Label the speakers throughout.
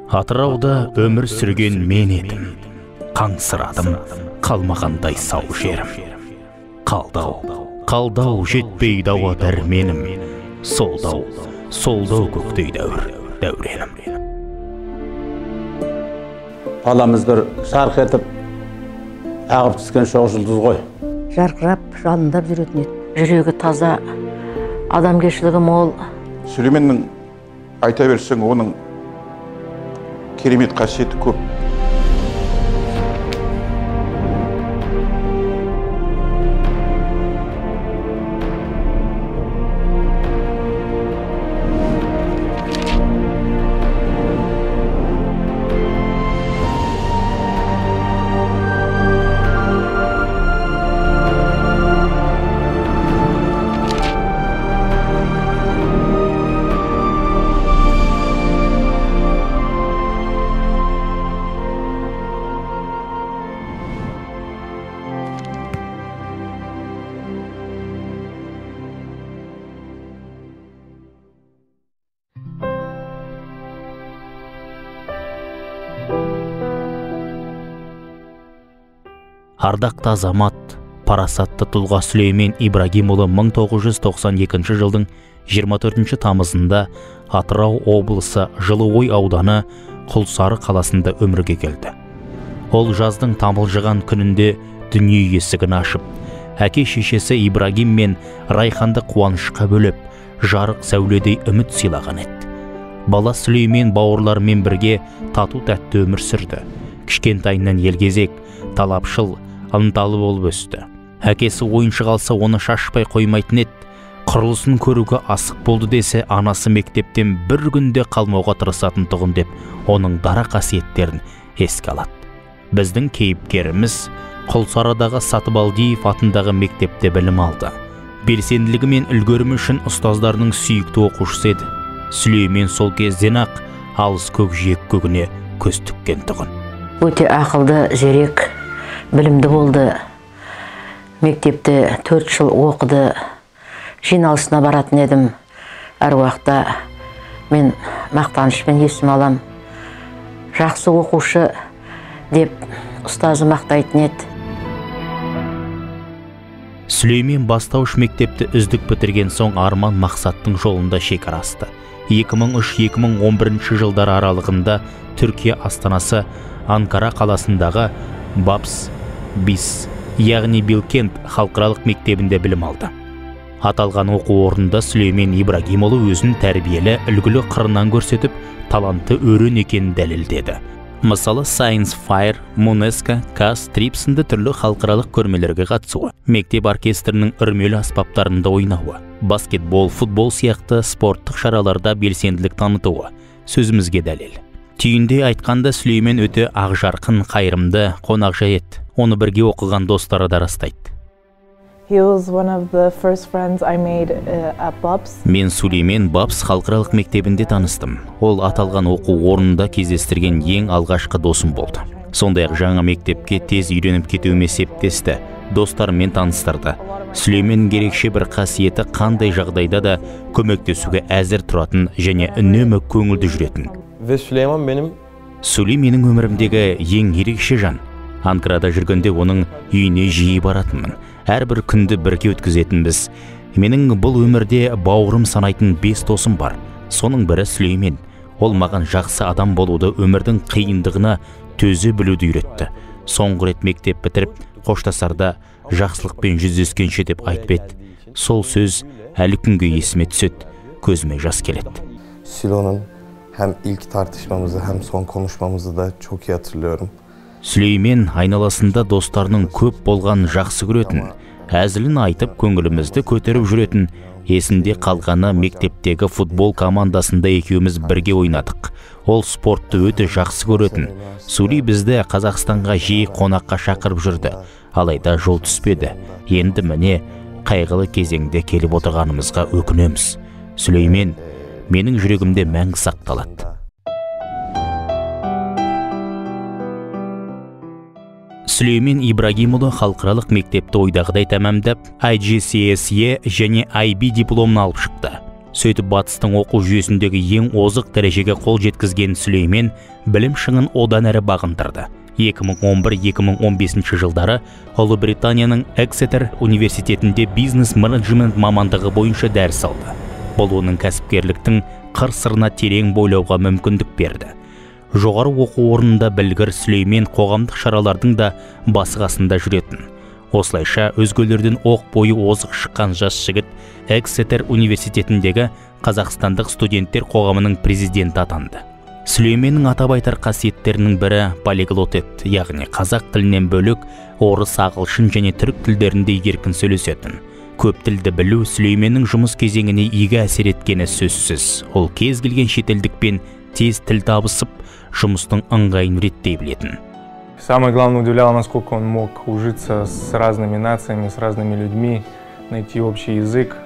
Speaker 1: Атырауда өмір сүрген мен едім, қаңсырадым, қалмағандай сау жерім. Қалдау жетпейді ауа дәрменім, солдау көктей дәуренім.
Speaker 2: Баламыз бір жарқ етіп, ағып түскен шоқ жұлдыз ғой.
Speaker 3: Жарқырап, жалындап жүретін еді. Жүрегі таза, адамгершілігі мол.
Speaker 4: Сүлейменнің айта берсең, оның керемет қасиеті көп.
Speaker 1: Ардақты азамат, парасатты тұлға Сүлеймен Ибрагимұлы 1992 жылдың 24 тамызында Атырау облысы Жылыой ауданы Құлсары қаласында өмірге келді. Ол жаздың тамылжыған күнінде дүние есігін ашып, әке шешесі Ибрагим мен Райханды қуанышқа бөліп, жарық сәуледей үміт сыйлаған еді. Бала Сүлеймен бауырларымен бірге тату тәтті өмір сүрді. Кішкентайынан елгезек, талапшыл, ынталы болып өсті. Әкесі ойыншы қалса оны шашпай қоймайтын еді. Құрылысын көруге асық болды десе, анасы мектептен бір күнде қалмауға тырысатын тұғын деп, оның дара қасиеттерін еске алады. Біздің кейіпкеріміз Құлсарыдағы Сатыбалдиев атындағы мектепте білім алды. Белсенділігі мен үлгерімі үшін ұстаздарының сүйікті оқушысы еді. Сүлеймен сол кезден ақ алыс көкжиек көгіне көз тіккен тұғын.
Speaker 3: Өте ақылды, зерек, білімді болды. Мектепте 4 жыл оқыды. Жиналысына баратын едім. Әр уақытта мен мақтанышпен есім алам. Жақсы оқушы деп ұстазы мақтайтын еді.
Speaker 1: Сүлеймен бастауыш мектепті үздік бітірген соң арман мақсаттың жолында шекара асты. 2003-2011 жылдар аралығында Түркия астанасы Анкара қаласындағы BAPS, яғни Билкент халықаралық мектебінде білім алды. Аталған оқу орнында Сүлеймен Ибрагимұлы өзін тәрбиелі, үлгілі қырынан көрсетіп, талантты өрен екенін дәлелдеді. Мысалы, Science Fair, Monesca, Кас, Трип сынды түрлі халықаралық көрмелерге қатысуы, мектеп оркестрінің үрмелі аспаптарында ойнауы, баскетбол, футбол сияқты спорттық шараларда белсенділік танытуы сөзімізге дәлел. Түйінде айтқанда Сүлеймен өте ақжарқын, қайырымды, қонақжай еді. Оны бірге оқыған достары да растайды. Мен Сүлеймен BAPS халықаралық мектебінде таныстым. Ол аталған оқу орнында кездестірген ең алғашқы досым болды. Сондай-ақ жаңа мектепке тез үйреніп кетуіме септесті. Достарымен таныстырды. Сүлеймен ерекше бір қасиеті қандай жағдайда да көмектесуге әзір тұратын және үнемі көңілді жүретін. Сүлейменнің өмірімдегі ең ерекше жан. Анкарада жүргенде оның үйіне жиі баратынмын. Әрбір күнді бірге өткізетінбіз. Менің бұл өмірде бауырым санайтын 5 досым бар. Соның бірі Сүлеймен. Ол маған жақсы адам болуды, өмірдің қиындығына төзе білуді үйретті. Соңғы рет мектеп бітіріп, қоштасарда жақсылықпен жүздескенше деп айтып еді. Сол сөз әлі күнге есіме түседі, көзіме жас келеді.
Speaker 5: Sülo'nun hem ilk tartışmamızı hem son konuşmamızı da çok iyi hatırlıyorum.
Speaker 1: Сүлеймен айналасында достарының көп болған жақсы көретін, әзілін айтып көңілімізді көтеріп жүретін. Есінде қалғаны мектептегі футбол командасында екеуміз бірге ойнадық. Ол спортты өте жақсы көретін. Сүлей бізді Қазақстанға жиі қонаққа шақырып жүрді. Алайда жол түспеді. Енді міне қайғылы кезеңде келіп отырғанымызға өкінеміз. Сүлеймен менің жүрегімде мәңгі сақталады. Сүлеймен Ибрагимұлы халықаралық мектепті ойдағыдай тәмамдап, IGCSE және IB дипломын алып шықты. Сөйтіп батыстың оқу жүйесіндегі ең озық дәрежеге қол жеткізген Сүлеймен білім шыңын одан әрі бағындырды. 2011-2015 жылдары Ұлыбританияның Эксетер университетінде бизнес-менеджмент мамандығы бойынша дәріс алды. Бұл оның кәсіпкерліктің қыр-сырына терең бойлауға мүмкіндік берді. Жоғары оқу орнында білгір Сүлеймен қоғамдық шаралардың да басы-қасында жүретін. Осылайша өзгелерден оқ бойы озық шыққан жас жігіт Эксетер университетіндегі Қазақстандық студенттер қоғамының президенті атанды. Сүлейменнің атап айтар қасиеттерінің бірі полиглот еді, яғни қазақ тілінен бөлек орыс, ағылшын және түрік тілдерінде еркін сөйлесетін. Көп тілді білу Сүлейменнің жұмыс кезеңіне игі әсер еткені сөзсіз. Ол кез келген шетелдікпен тез тіл табысып, жұмыстың ыңғайын реттей білетін.
Speaker 6: Самое главное удивляло, насколько он мог ужиться с разными нациями, с разными людьми, найти общий язык.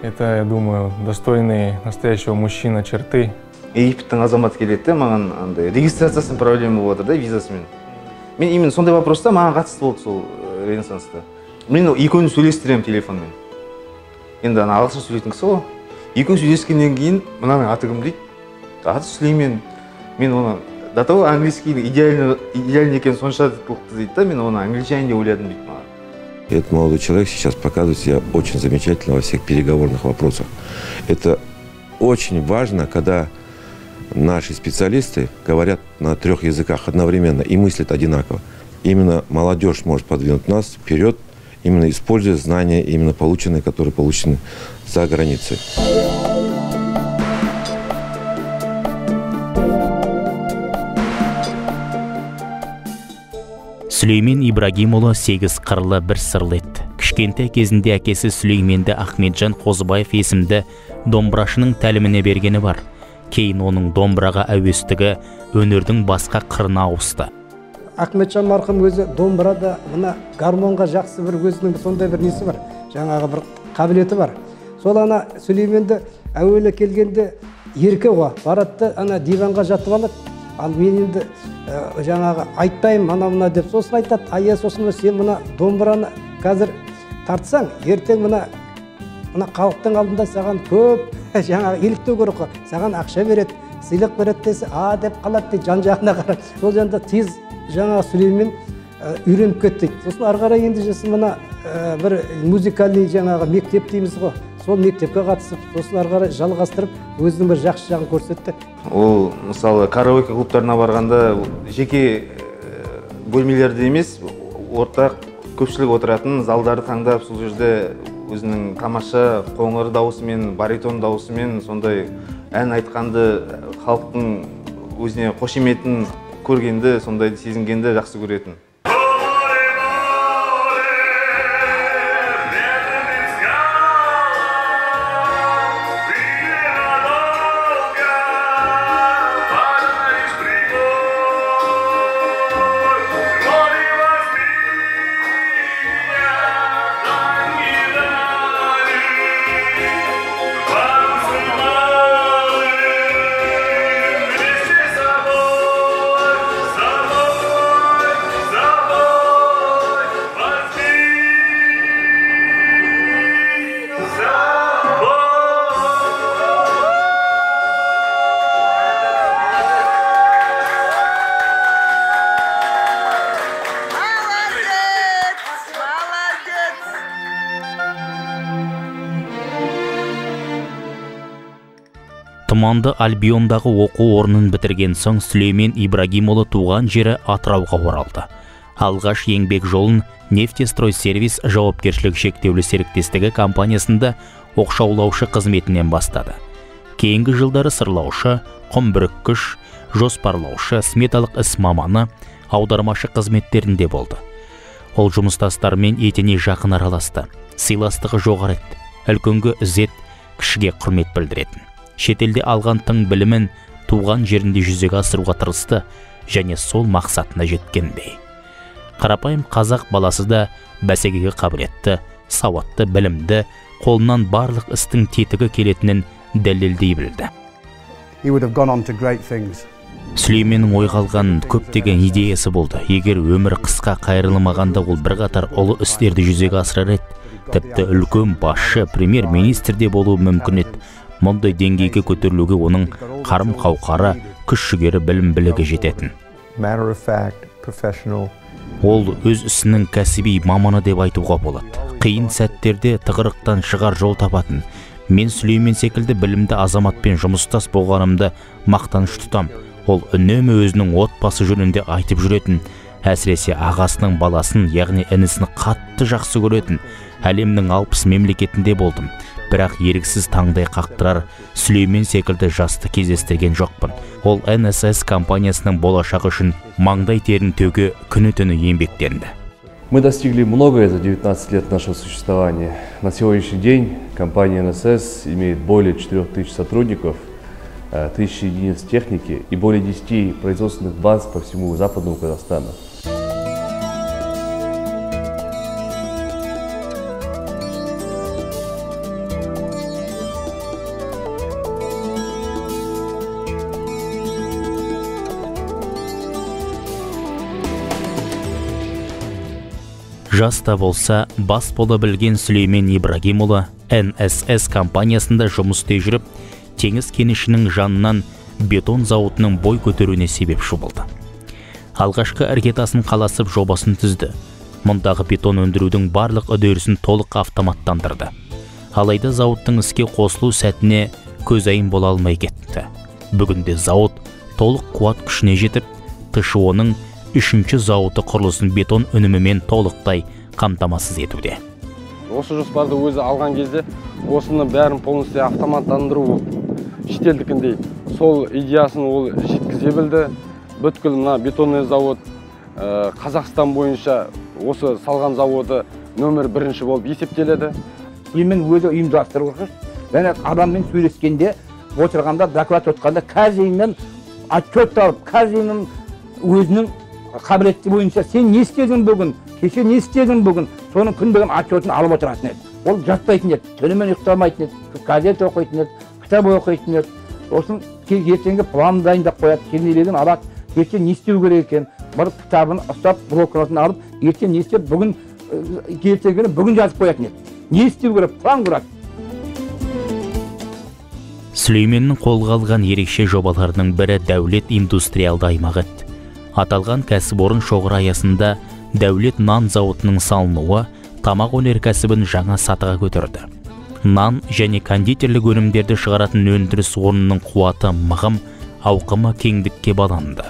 Speaker 6: Это, я думаю, достойные настоящего мужчина черты.
Speaker 7: Египеттің азаматы келеді, маған андай регистрациясының проблема болып отыр да, визасымен. Мен именно сондай вопроста маған қатысты болды сол Ренессанста. Мен екеуін сөйлестіремін телефонмен. Енді ағылшын сөйлейтін кісі ғой. Екеуін сөйлескеннен кейін мынаның аты кім дейді? Аты Сүлеймен. Мен оны до того английский идеальный екен сонша қылықты дейді да, мен оны англичанин деп ойладым дейді маған.
Speaker 8: Этот молодой человек сейчас показывает себя очень замечательно во всех переговорных вопросах. Это очень важно, когда наши специалисты говорят на 3 языках одновременно и мыслят одинаково. Именно молодежь может подвинуть нас вперед, именно используя знания, именно полученные, которые получены за границей.
Speaker 1: Сүлеймен Ибрагимұлы 8 қырлы бір сырлы еді. Кішкентай кезінде әкесі Сүлейменді Ахметжан Қозыбаев есімді домбырашының тәліміне бергені бар. Кейін оның домбыраға әуестігі өнердің басқа қырына ауысты.
Speaker 9: Ахметжан марқұм өзі домбырада, мына гармонға жақсы бір өзінің сондай бір несі бар, жаңағы бір қабілеті бар. Сол ана Сүлейменді әуелі келгенде ерке ғой, баратты ана диванға жатып алады. Ал мен енді жаңағы айтпаймын ана деп сосын айтады, ая сосын сен мына домбыраны қазір тартсаң, ертең мына халықтың алдында саған көп жаңағы еліктеу керек қой, саған ақша береді, сыйлық береді десе, деп қалады дейді, жан-жағына қарап. Сол жерде тез жаңағы Сүлеймен үйреніп кетті. Сосын ары қарай енді мына бір музыкальный жаңағы мектеп дейміз ғой. Сол мектепке қатысып, сосын ары қарай жалғастырып, өзінің бір жақсы жағын көрсетті.
Speaker 7: Ол мысалы караоке клубтарына барғанда жеке бөлмелерде емес, ортақ көпшілік отыратын залдарды таңдап, сол жерде өзінің тамаша қоңыр дауысымен, баритон дауысымен сондай ән айтқанды, халықтың өзіне қошеметін көргенді, сондай сезінгенді жақсы көретін.
Speaker 1: Тұманды Альбиондағы оқу орнын бітірген соң Сүлеймен Ибрагимұлы туған жері Атырауға оралды. Алғаш еңбек жолын Нефтестройсервис жауапкершілігі шектеулі серіктестігі компаниясында оқшаулаушы қызметінен бастады. Кейінгі жылдары сырлаушы, құм бүріккіш, жоспарлаушы, сметалық іс маманы, аудармашы қызметтерінде болды. Ол жұмыстастарымен етене жақын араласты. Сыйластығы жоғары еді. Үлкенге ізет, кішіге құрмет білдіретін. Шетелде алған тың білімін туған жерінде жүзеге асыруға тырысты және сол мақсатына жеткендей. Қарапайым қазақ баласы да бәсекеге қабілетті, сауатты, білімді, қолынан барлық істің тетігі келетінін дәлелдей білді. Сүлейменнің ойға алған көптеген идеясы болды. Егер өмір қысқа қайырылмағанда ол бірқатар ұлы істерді жүзеге асырар еді. тіпті үлкен басшы премьер-министр де болуы мүмкін еді. Мұндай деңгейге көтерілуге оның қарым-қауқары, күш-жігері, білім-білігі жететін. Ол өз ісінің кәсіби маманы деп айтуға болады. Қиын сәттерде тығырықтан шығар жол табатын. Мен Сүлеймен секілді білімді азаматпен жұмыстас болғанымды мақтаныш тұтам. Ол үнемі өзінің отбасы жөнінде айтып жүретін, әсіресе ағасының баласын, яғни інісін қатты жақсы көретін. Әлемнің 60 мемлекетінде болдым, бірақ еріксіз таңдай қақтырар Сүлеймен секілді жасты кездестірген жоқпын. Ол НСС компаниясының болашағы үшін маңдай терін төге күні-түні еңбектенді.
Speaker 10: Мы достигли многое за 19 лет нашего существования. На сегодняшний день компания НСС имеет более 4000 сотрудников, 1000 единиц техники и более 10 производственных баз по всему западному Казахстану.
Speaker 1: Жаста болса, бас бола білген Сүлеймен Ибрагимұлы НСС компаниясында жұмыс істей жүріп, теңіз кенішінің жанынан бетон зауытының бой көтеруіне себепші болды. Алғашқы іргетасын қаласып жобасын түзді. Мұндағы бетон өндірудің барлық үдерісін толық автоматтандырды. Алайда зауыттың іске қосылу сәтіне көзайым бола алмай кетті. Бүгінде зауыт толық қуат күшіне жетіп, ТШО-ның 3-ші зауыты құрылысын бетон өнімімен толықтай қамтамасыз етуде.
Speaker 11: Осы жоспарды өзі алған кезде осыны бәрін полностью автоматтандыру шетелдікіндей. Сол идеясын ол жеткізе білді. Бүткіл мына бетонный завод Қазақстан бойынша осы салған заводы нөмір 1 болып есептеледі.
Speaker 12: Мен өзі ұйымдастыру және адаммен сөйлескенде, отырғанда, доклад отқанда, каждыйынан отчет алып, каждыйынан өзінің қабілетті бойынша сен не істедің бүгін, кеше не істедің бүгін, соның күндігін отчетін алып отыратын еді. Ол жатпайтын еді, түнімен ұйықтамайтын еді, газет оқитын еді, кітап оқитын еді. Сосын ертеңгі план дайындап қояды, кернелеген алады, ертең не істеу керек екен, бір кітабын ұстап, блокнотын алып, ертең не істеп, бүгін ертеңгіні бүгін жазып қоятын еді. Не істеу керек, план құрады.
Speaker 1: Сүлейменнің қолға алған ерекше жобаларының бірі Дәулет индустриалды аймағы еді. Аталған кәсіпорын шоғыры аясында Дәулет нан зауытының салынуы тамақ өнеркәсібін жаңа сатыға көтерді. Нан және кондитерлік өнімдерді шығаратын өндіріс орнының қуаты мығым, ауқымы кеңдікке баланды.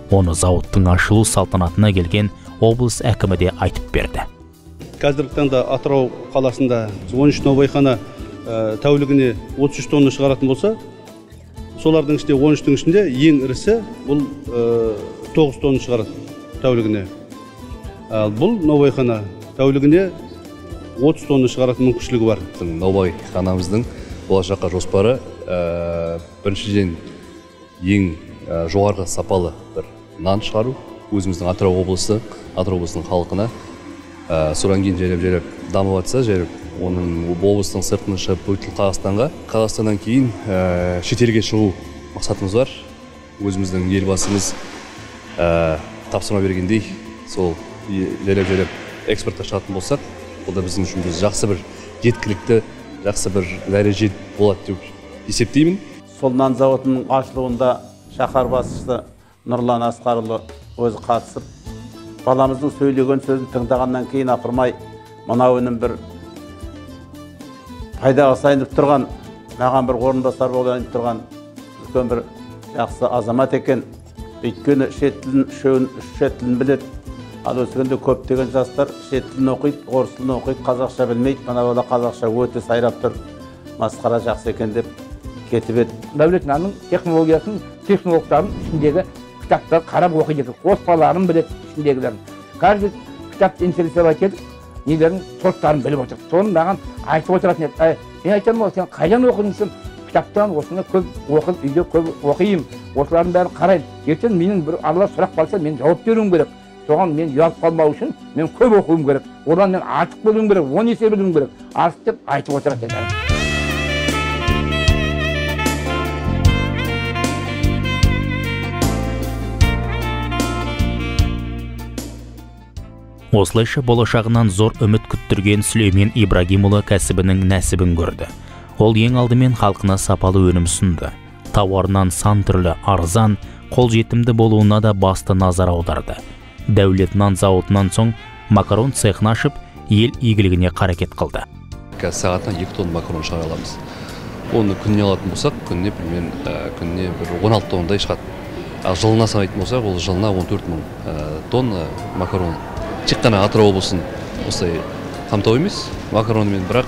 Speaker 1: Оны зауыттың ашылу салтанатына келген облыс әкімі де айтып берді.
Speaker 13: Қазіргі таңда Атырау қаласында 13 наубайхана тәулігіне 33 тонна шығаратын болса, солардың ішінде 13-тің ішінде ең ірісі бұл 9 тонна шығарады тәулігіне. Бұл наубайхана тәулігіне 30 тонна шығаратын мүмкіншілігі бар.
Speaker 10: Наубайханамыздың болашаққа жоспары біріншіден ең жоғарғы сапалы бір нан шығару, өзіміздің Атырау облысының халқына. Содан кейін жайлап дамып жатса, оның облыстың сыртына шығып бүкіл Қазақстаннан кейін шетелге шығу мақсатымыз бар. Өзіміздің елбасымыз тапсырма бергендей, сол жайлап экспортқа шығатын болсақ, ол да біздің үшін жақсы бір жеткілікті, жақсы бір дәреже болады деп есептеймін.
Speaker 2: Сол нан зауытының ашылуында шаһар басшысы Нұрлан Асқарұлы өзі қатысып, баламыздың сөйлеген сөзін тыңдағаннан кейін апырмай, мынау өнім бір пайдаға сайынып тұрған, маған бір орынбасар болып тұрған үлкен бір жақсы азамат екен. Өйткені шет тілін біледі. Ал өсігінде көптеген жастар шет тілін оқиды, орыс тілін оқиды, қазақша білмейді. Мына бала қазақша өте сайрап тұр. Масқара жақсы екен деп кетіп еді.
Speaker 12: Дәулет нанның технологтарын ішіндегі кітаптар қарап оқиды. Қоспаларын біледі ішіндегілерін. Каждый кітапты интересовать етіп, нелердің сорттарын біліп отыр. Соны маған айтып отыратын еді. Мен айтамын, сен қайдан оқыдың? Кітаптан осыны көп оқып, үйде көп оқиым. Осылардың бәрін қараймын. Ертең менің бір аралар сұрақ қалса, мен жауап беруім керек. Соған мен ұялып қалмау үшін мен көп оқуым керек. Одан мен артық болуым керек, 10 есе білуім керек. Артық деп айтып отыратын еді.
Speaker 1: Осылайша болашағынан зор үміт күттірген Сүлеймен Ибрагимұлы кәсібінің нәсібін көрді. Ол ең алдымен халқына сапалы өнім ұсынды. Тауарынан сан түрлі арзан, қолжетімді болуына да басты назар аударды. Дәулет нан зауытынан соң макарон цехын ашып, ел игілігіне қарекет қылды.
Speaker 10: Сағатына 2 тонна макарон шығара аламыз. Оны күніне алатын болсақ, күніне бір 16 тоннадай шығады. Ал жылына санайтын болсақ, ол жылына 14 мың тонна макарон. Тек қана Атырау облысын осылай қамтау емес, макаронымен бірақ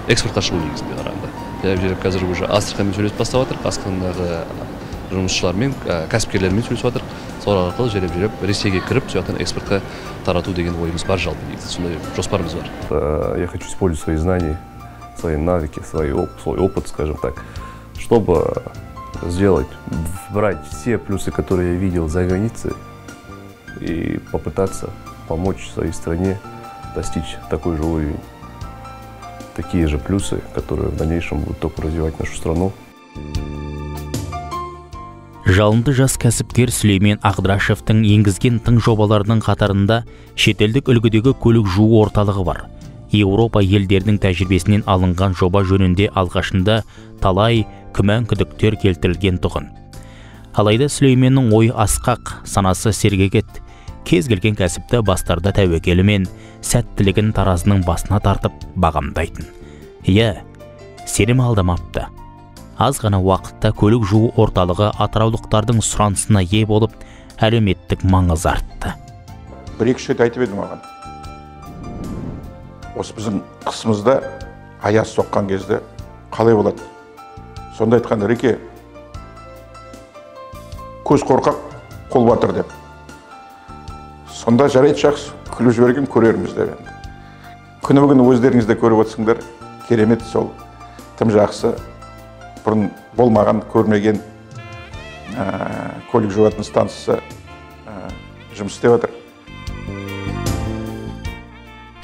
Speaker 10: экспортқа шығу негізінде қарағанда. Жайлап қазір уже Астраханьмен сөйлесіп бастап жатыр, Астраханьдағы жұмысшылармен, кәсіпкерлермен сөйлесіп жатыр. Сол арқылы жайлап Ресейге кіріп, сояқтан экспортқа тарату деген ойымыз бар, жалпы негізінде сондай жоспарымыз бар.
Speaker 14: Я хочу использовать свои знания, свои навыки, свой опыт, скажем так, чтобы сделать, брать все плюсы, которые я видел за границей, и попытаться помочь своей стране достичь такой же уровень. Такие же плюсы, которые в дальнейшем будут только развивать нашу страну.
Speaker 1: Жалынды жас кәсіпкер Сүлеймен Ағдрашевтің енгізген тың жобаларының қатарында шетелдік үлгідегі көлік жуу орталығы бар. Еуропа елдерінің тәжірибесінен алынған жоба жөнінде алғашында талай күмән күдіктер келтірілген тұғын. Алайда Сүлейменнің ойы асқақ, санасы сергек. Кез келген кәсіпті бастарда тәуекелімен сәттілігін таразының басына тартып бағамдайтын. Сенім алдамапты. Аз ғана уақытта көлік жуу орталығы атыраулықтардың сұранысына ие болып, әлеуметтік маңыз артты.
Speaker 4: Бір-екі рет айтып едім маған. Осы біздің қысымызда аяз соққан кезде қалай болады? Сонда айтқан Реке, көз қорқақ, қол батыр деп. Сонда жарайды жақсы, күліп жіберген көрерміз деп. Күні бүгін өздеріңізде көріп отырсыңдар, керемет сол, тым жақсы, бұрын болмаған, көрмеген көлік жуатын станциясы жұмыс істеп жатыр.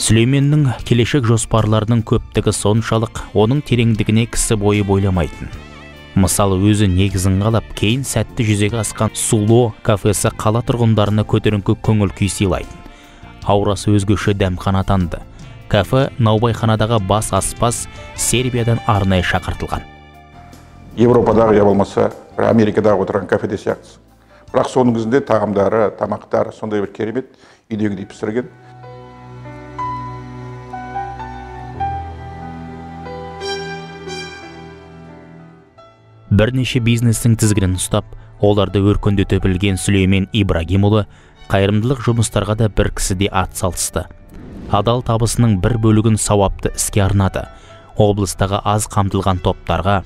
Speaker 1: Сүлейменнің келешек жоспарларының көптігі соншалық, оның тереңдігіне кісі бойы бойламайтын. Мысалы, өзі негізін қалап, кейін сәтті жүзеге асқан Суло кафесі қала тұрғындарына көтеріңкі көңіл күй сыйлайтын. Аурасы өзгеше дәмхана атанды. Кафе наубайханадағы бас аспаз Сербиядан арнайы шақыртылған.
Speaker 4: Европадағы я болмаса, Америкадағы отырған кафеде сияқтысы. Бірақ соның өзінде тағамдары, тамақтары сондай бір керемет, үйдегідей пісірген.
Speaker 1: Бірнеше бизнестің тізгінін ұстап, оларды өркендете білген Сүлеймен Ибрагимұлы қайырымдылық жұмыстарға да бір кісіде ат салысты. Адал табысының бір бөлігін сауапты іске арнады. Облыстағы аз қамтылған топтарға,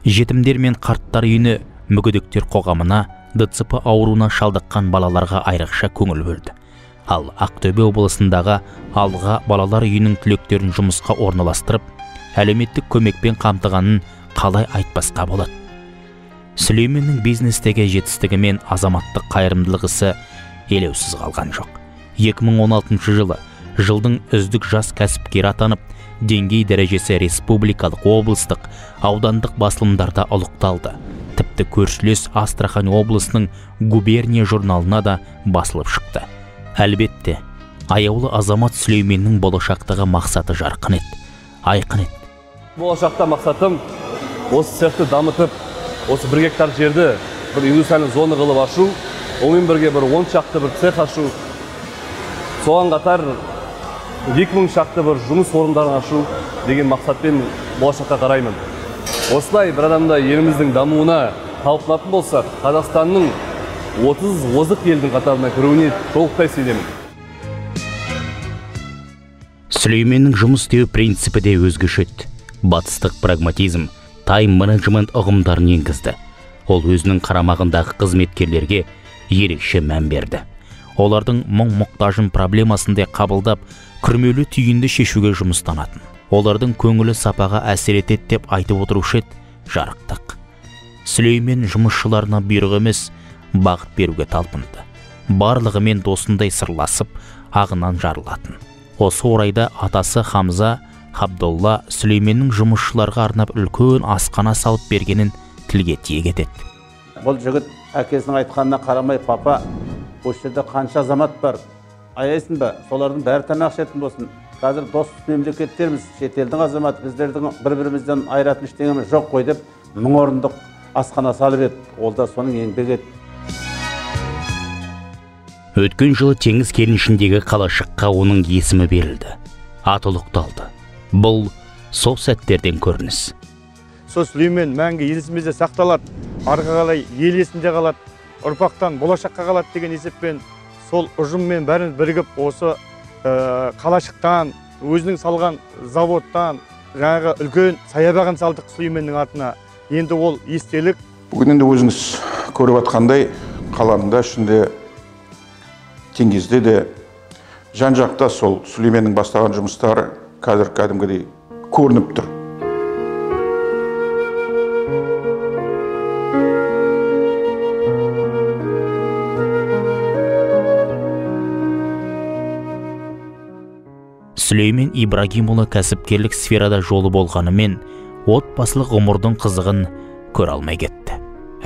Speaker 1: жетімдер мен қарттар үйіне, мүгедектер қоғамына, ДЦП ауруына шалдыққан балаларға айрықша көңіл бөлді. Ал Ақтөбе облысындағы Алға балалар үйінің түлектерін жұмысқа орналастырып, әлеуметтік көмекпен қамтығанын қалай айтпасқа болады. Сүлейменнің бизнестегі жетістігі мен азаматтық қайырымдылық ісі елеусіз қалған жоқ. 2016 жылы жылдың үздік жас кәсіпкері атанып, деңгей дәрежесі республикалық, облыстық, аудандық басылымдарда ұлықталды. Тіпті көршілес Астрахань облысының губерния журналына да басылып шықты. Әлбетте, аяулы азамат Сүлейменнің болашақтағы мақсаты жарқын еді, айқын еді.
Speaker 10: Болашақта мақсатым осы цехты дамытып, осы 1 гектар жерді бір индустриялық зона қылып ашу, онымен бірге бір 10 шақты бір цех ашу, соған қатар 2000 шақты бір жұмыс орындарын ашу деген мақсатпен болашаққа қараймын. Осылай бір адамда еліміздің дамуына талпынатын болсақ, Қазақстанның 30 озық елдің қатарына кіруіне толықтай сенемін.
Speaker 1: Сүлейменнің жұмыс істеу принципі де өзгеше еді. Батыстық прагматизм, тайм-менеджмент ұғымдарын енгізді. Ол өзінің қарамағындағы қызметкерлерге ерекше мән берді. Олардың мұң-мұқтажын проблемасындай қабылдап, күрмеулі түйінді шешуге жұмыстанатын. Олардың көңілі сапаға әсер етеді деп айтып отырушы еді, жарықтық. Сүлеймен жұмысшыларына бұйрық емес, бағыт беруге талпынды. Барлығымен досындай сырласып, ағынан жарылатын. Осы орайда атасы Хамза Абдолла Сүлейменнің жұмысшыларға арнап үлкен асқана салып бергенін тілге тиек етеді.
Speaker 2: Бұл жігіт әкесінің айтқанына қарамай, папа, осы жерде қанша азамат бар, аяйсың ба, солардың бәрі тамақ ішетін болсын. Қазір дос мемлекеттеріміз, шетелдің азаматы, біздердің бір-бірімізден айыратын ештеңеміз жоқ қой деп 1000 орындық асхана салып еді. Ол да соның еңбегі еді.
Speaker 1: Өткен жылы теңіз кенішіндегі қалашыққа оның есімі берілді. Аты ұлықталды. Бұл сол сәттерден көрініс.
Speaker 15: Сол Сүлеймен мәңгі есімізде сақталады, арқа қалай ел есінде қалады, ұрпақтан болашаққа қалады деген есеппен сол ұжыммен бәрін бірігіп осы қалашықтан, өзінің салған заводтан, жаңағы үлкен саябағын салдық Сүлейменнің атына. Енді ол естелік.
Speaker 4: Бүгін енді өзіңіз көріп атқандай қаланың да ішінде теңізде де жан-жақта сол Сүлейменнің бастаған жұмыстары қазір кәдімгідей көрініп тұр.
Speaker 1: Сүлеймен Ибрагимұлы кәсіпкерлік сферада жолы болғанымен, отбасылық ғұмырдың қызығын көре алмай кетті.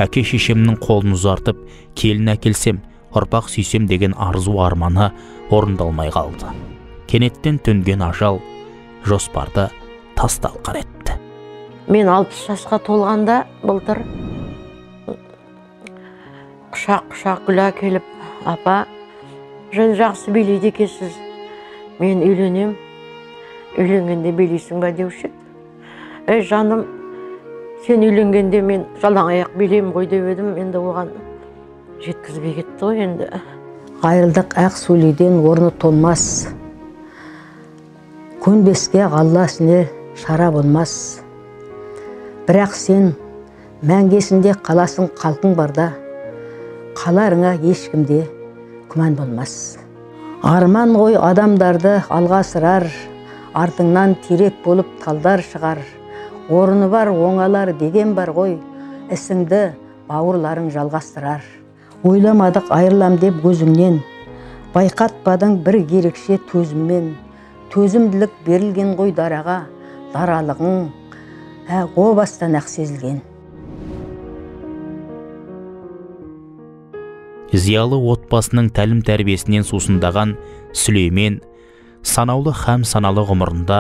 Speaker 1: Әке шешемнің қолын ұзартып, келін әкелсем, ұрпақ сүйсем деген арзу арманы орындалмай қалды. Кенеттен төнген ажал жоспарды тас-талқан етті.
Speaker 3: Мен 60 жасқа толғанда былтыр құшақ гүл әкеліп, апа, жын жақсы билейді екенсіз. Мен үйленем, үйленгенде билейсің ба деуші еді. Жаным, сен үйленгенде мен жалаң аяқ билеймін ғой деп едім, енді оған жеткізбей кетті ғой енді.
Speaker 16: Қайырылдық ақ сөйлейден орны толмас. Көнбеске Алласыне шара болмас. Бірақ сен мәңгесінде қаласың қалқың барда, қаларыңа ешкімде күмән болмас. Арман ғой адамдарды алға сырар, артыңнан терек болып талдар шығар. Орны бар оңалар деген бар ғой, ісіңді бауырларың жалғастырар. Ойламадық айырылам деп көзіңнен, байқатпадың бір ерекше төзіммен. Төзімділік берілген ғой дараға, даралығың о бастан ақ сезілген.
Speaker 1: Зиялы отбасының тәлім тәрбиесінен сусындаған Сүлеймен санаулы һәм саналы ғұмырында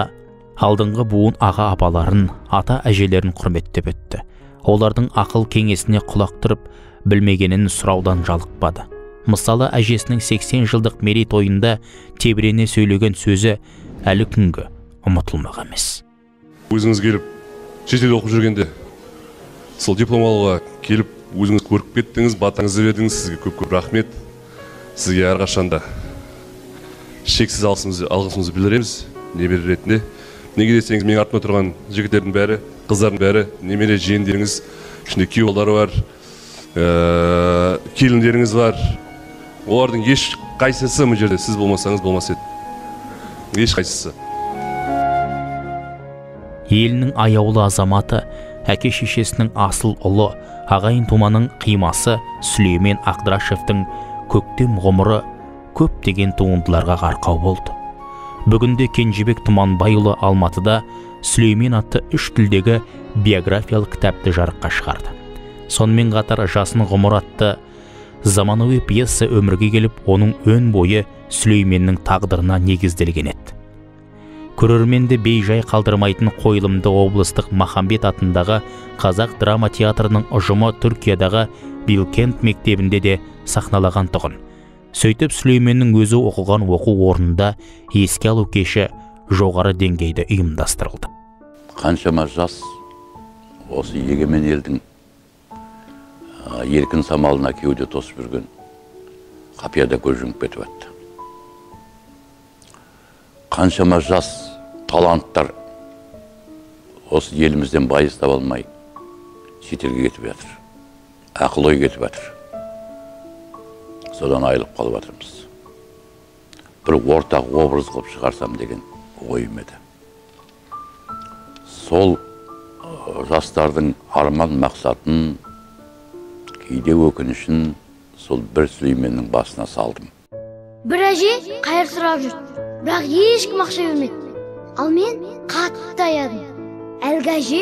Speaker 1: алдыңғы буын аға апаларын, ата әжелерін құрметтеп өтті. Олардың ақыл кеңесіне құлақ тұрып, білмегенін сұраудан жалықпады. Мысалы, әжесінің 80 жылдық мерейтойында тебірене сөйлеген сөзі әлі күнгі ұмытылмақ емес.
Speaker 17: Өзіңіз келіп, шетелде оқып жүргенде, сол диплом алуға келіп, өзіңіз көріп кеттіңіз, батаңызды бердіңіз, сізге көп рахмет. Сізге әрқашанда шексіз алғысымызды білдіреміз, немере ретінде. Неге десеңіз, менің артымда тұрған жігіттердің бәрі, қыздардың бәрі, немере жиендеріңіз, ішінде күйеу балалары бар, келіндеріңіз бар. Олардың еш қайсысы мына жерде сіз болмасаңыз болмас еді. Еш қайсысы.
Speaker 1: Елінің аяулы азаматы, әке шешесінің асыл ұлы, ағайын туманың қимасы Сүлеймен Ақдрашевтің көктем ғұмыры көптеген туындыларға арқау болды. Бүгінде Кенжебек Тұманбайұлы Алматыда Сүлеймен атты 3 тілдегі биографиялық кітапты жарыққа шығарды. Сонымен қатар Жасын ғұмыр атты заманауи пьеса өмірге келіп, оның өн бойы Сүлейменнің тағдырына негізделген еді. Көрерменді бейжай қалдырмайтын қойылымды облыстық Махамбет атындағы Қазақ драма театрының ұжымы Түркиядағы Билкент мектебінде де сахналаған тұғын. Сөйтіп Сүлейменнің өзі оқыған оқу орнында еске алу кеші жоғары деңгейде ұйымдастырылды.
Speaker 18: Қаншама жас осы егемен елдің еркін самалына кеуде тосып жүрген қапияда көз жұмып кетіп жатты. Қаншама жас таланттар осы елімізден байыз таба алмай шетелге кетіп жатыр. Ақыл ой кетіп жатыр. Содан айылып қалып жатырмыз. Бір ортақ образ қылып шығарсам деген ойым еді. Сол жастардың арман мақсатын, кейде өкінішін сол бір Сүлейменнің басына салдым.
Speaker 19: Бір әже қайыр сұрап жүрді, бірақ ешкім ақша бермеді. Ал мен қатты аядым. Әлгі әже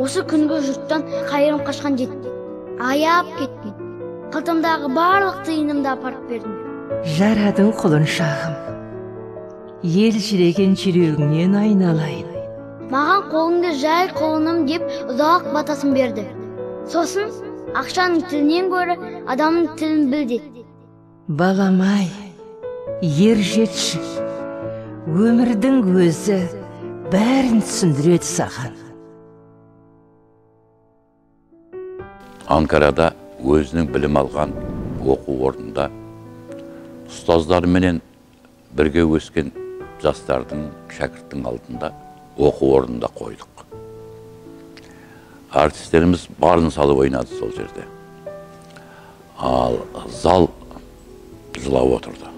Speaker 19: осы күнгі жұрттан қайырым қашқан жетті. Аяп кеткен. Қалтамдағы барлық тиынымды апарып бердім.
Speaker 20: Жарадың құлыншағым, ел жүреген жүрегіңнен айналайын.
Speaker 19: Маған қолыңды жай құлыным деп ұзақ батасын берді. Сосын ақшаның тілінен гөрі адамның тілін біл деді.
Speaker 20: Баламай, ер жетші, өмірдің өзі бәрін түсіндіреді саған.
Speaker 18: Анкарада өзінің білім алған оқу орнында ұстаздарменен бірге өскен жастардың, шәкірттің алдында оқу орнында қойдық. Артистеріміз барын салып ойнады сол жерде. Ал зал жылап отырды.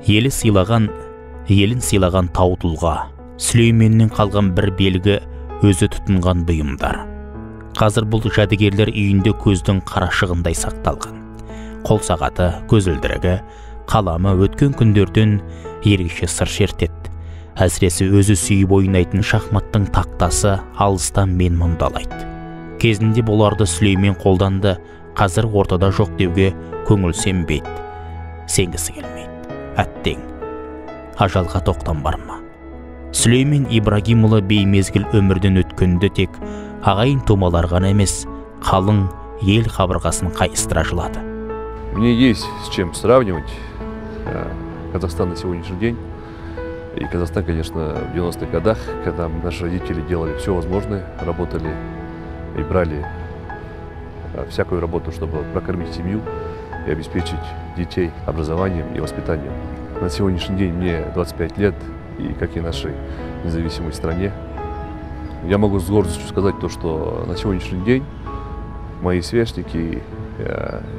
Speaker 1: Елін сыйлаған тау тұлға, Сүлейменнен қалған бір белгі, өзі тұтынған бұйымдар. Қазір бұл жәдігерлер үйінде көздің қарашығындай сақталған. Қол сағаты, көзілдірігі, қаламы өткен күндерден ерекше сыр шертеді. Әсіресе өзі сүйіп ойнайтын шахматтың тақтасы алыстан мен мұндалайды. Кезінде бұларды Сүлеймен қолданды, қазір ортада жоқ деуге көңіл сенбейді. Сенгісі келмейді. Әттең, ажалға тоқтам бар ма? Сүлеймен Ибрагимұлы беймезгіл өмірден өткенді тек ағайын тумалар ғана емес, қалың ел қабырғасын қайыстыра жылады.
Speaker 14: Мне есть с чем сравнивать Казахстан на сегодняшний день. И Казахстан, конечно, в 90-х годах, когда наши родители делали все возможное, работали и брали всякую работу, чтобы прокормить семью и обеспечить детей образованием и воспитанием. На сегодняшний день мне 25 лет, и как и нашей независимой стране, я могу с гордостью сказать то, что на сегодняшний день мои сверстники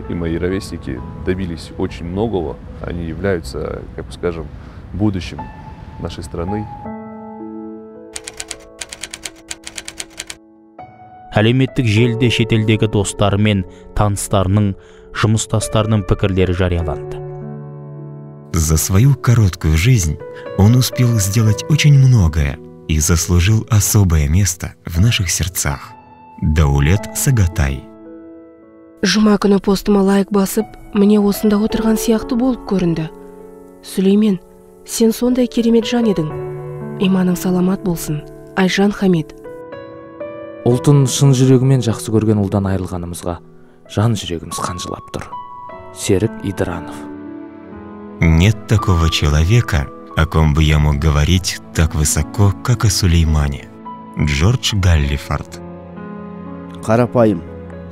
Speaker 14: и мои ровесники добились очень многого. Они являются, как бы скажем, будущим нашей страны.
Speaker 1: Әлеуметтік желіде шетелдегі достары мен таныстарының, жұмыстастарының пікірлері жарияланды.
Speaker 21: За свою короткую жизнь он успел сделать очень многое и заслужил особое место в наших сердцах. Даулет Сагатай.
Speaker 22: Жұма күні постыма лайк басып, мне осында отырған сияқты болып көрінді. Сүлеймен, сен сондай керемет жан едің. Иманың саламат болсын. Айжан Хамид.
Speaker 23: Ұлтын шын жүрегімен жақсы көрген ұлдан айырылғанымызға жан жүрегіміз қанжылап тұр. Серік Идранов.
Speaker 21: Нет такого человека, о ком бы я мог говорить так высоко, как о Сулеймане. Джордж Галлифорд.
Speaker 24: Қарапайым,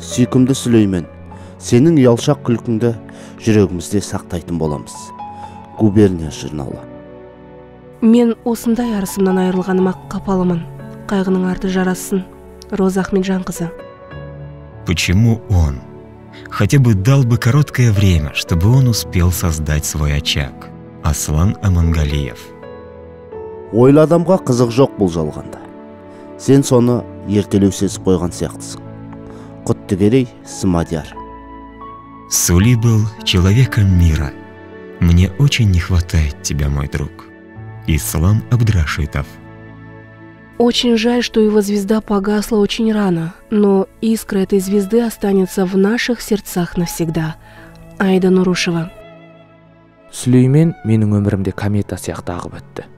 Speaker 24: сүйкімді Сүлеймен, сенің ұялшақ күлкіңді жүрегімізде сақтайтын боламыз. Губерния журналы.
Speaker 22: Мен осындай арысымнан айырылғаныма қапалымын. Қайғының арты жарасын. Роза Ахметжанқызы.
Speaker 21: Почему он? Хотя бы дал бы короткое время, чтобы он успел создать свой очаг. Аслан Амангалиев.
Speaker 24: Ойлы адамға қызық жоқ бұл жалғанда. Сен соны ертелеусіз қойған сияқтысың. Құттыгерей Смадияр.
Speaker 21: Сули был человеком мира. Мне очень не хватает тебя, мой друг. Ислам Абдрашитов.
Speaker 22: Очень жаль, что его звезда погасла очень рано, но искра этой звезды останется в наших сердцах навсегда. Аида Нурушева.
Speaker 23: Сүлеймен менің өмірімде комета сияқты ағып өтті.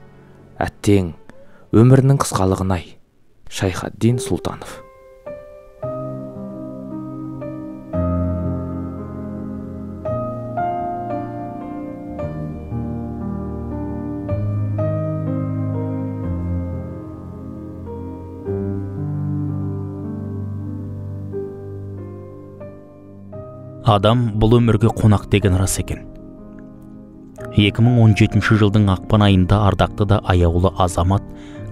Speaker 23: Әттең, өмірінің қысқалығын-ай. Шайхаддин Султанов.
Speaker 1: Адам бұл өмірге қонақ деген рас екен. 2017 жылдың ақпан айында ардақты да аяулы азамат,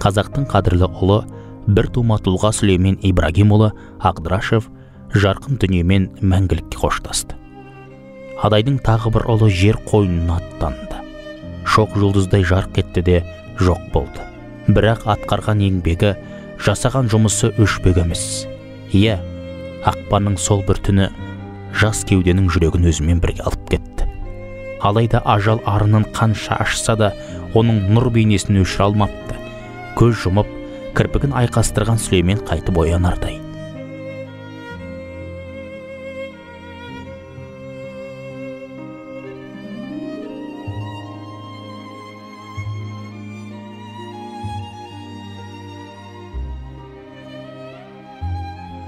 Speaker 1: қазақтың қадірлі ұлы, бір тума тұлға Сүлеймен Ибрагимұлы Ағдрашев жарқын дүниемен мәңгілікке қоштасты. Адайдың тағы бір ұлы жер қойнына аттанды. Шоқ жұлдыздай жарқ етті де жоқ болды. Бірақ атқарған еңбегі, жасаған жұмысы өшпек емес. Иә, ақпанның сол бір түні жас кеуденің жүрегін өзімен бірге алып кетті. Алайда ажал арынын қанша ашса да, оның нұр бейнесін өшіре алмапты. Көз жұмып, кірпігін айқастырған Сүлеймен қайтып оянардай.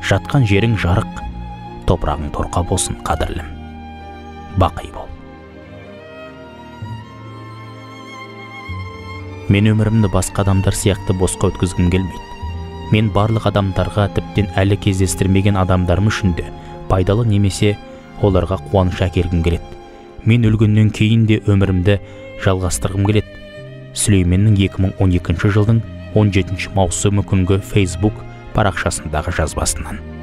Speaker 1: Жатқан жерің жарық, топырағың торқа болсын, қадірлім. Бақи бол. Мен өмірімді басқа адамдар сияқты босқа өткізгім келмейді. Мен барлық адамдарға, тіптен әлі кездестірмеген адамдарым үшін де пайдалы немесе оларға қуаныш әкелгім келеді. Мен өлгеннен кейін де өмірімді жалғастырғым келеді. Сүлейменнің 2012 жылдың 17 маусымы күнгі Facebook парақшасындағы жазбасынан.